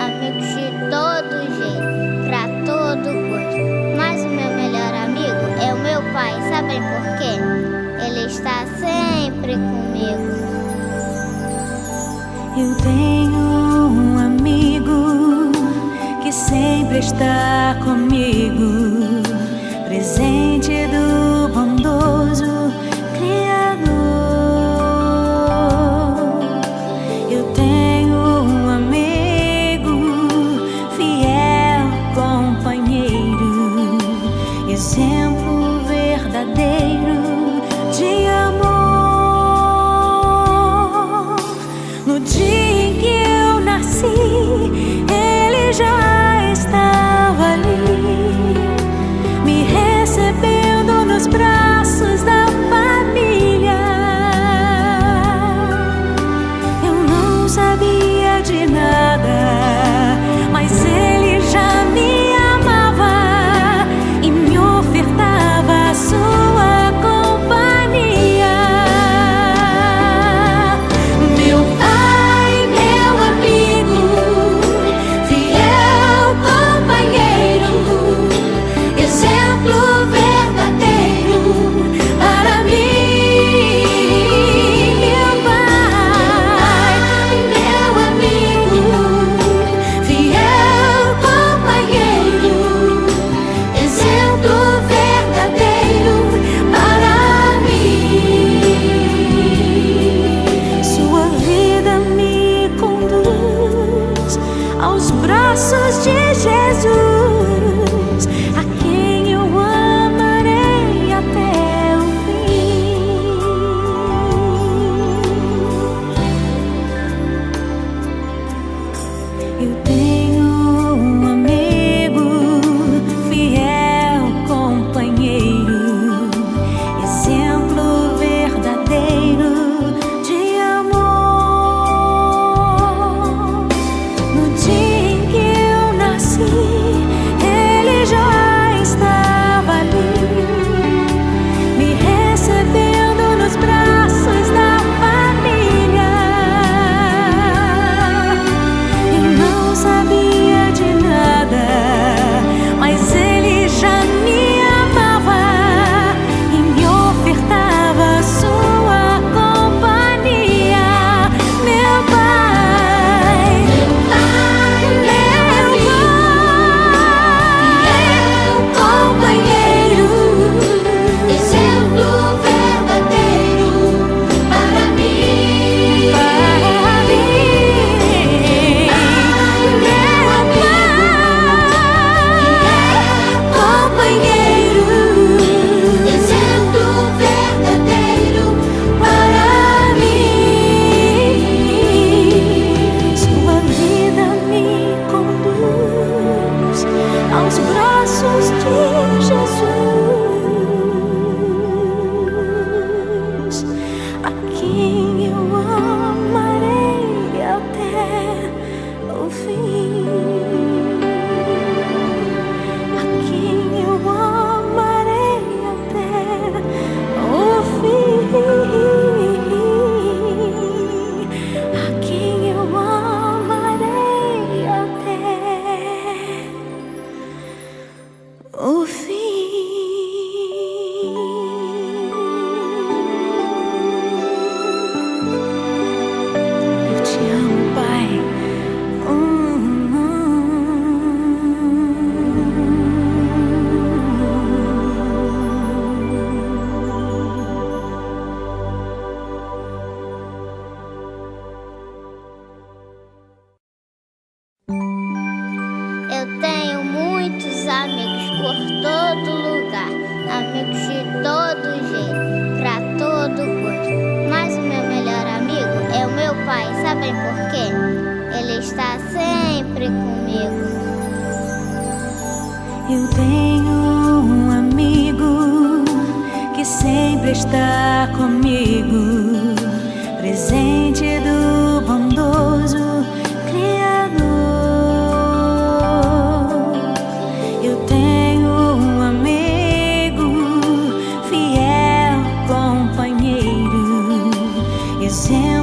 amigos de todo jeito, pra todo gosto. Mas o meu melhor amigo é o meu pai, sabem por quê? Ele está sempre comigo. Eu tenho um amigo que sempre está comigo, presente do bondoso Criador. Eu tenho um amigo, fiel companheiro, exemplo verdadeiro de amor. No dia em que eu nasci, ele já estava ali, me recebendo nos braços da família. Eu não sabia de nada, mas ele já me amava e me ofertava a sua companhia. Meu pai, meu amigo, fiel companheiro, exemplo verdadeiro para mim. Meu pai, meu amigo, fiel companheiro, exemplo verdadeiro para mim. Sua vida me conduz aos braços de Jesus, a quem eu amarei até o fim. Eu tenho um amigo, fiel companheiro, exemplo verdadeiro de amor. No dia em que eu nasci, ele já estava ali, me recebendo nos braços da família. Eu não sabia de nada, mas ele já me amava e me ofertava a sua companhia. Meu pai, meu companheiro, exemplo verdadeiro para mim. Companheiro, exemplo verdadeiro para mim. Sua vida me conduz aos braços de Jesus, a quem eu amarei até o fim. A quem eu amarei até o fim. A quem eu amarei até o fim. Eu te amo, Pai. Eu tenho muitos amigos por todo lugar, amigos de todo jeito, pra todo gosto. Mas o meu melhor amigo é o meu pai, sabem por quê? Ele está sempre comigo. Eu tenho um amigo que sempre está comigo, presente do bondoso Criador. Eu tenho um amigo, fiel companheiro, exemplo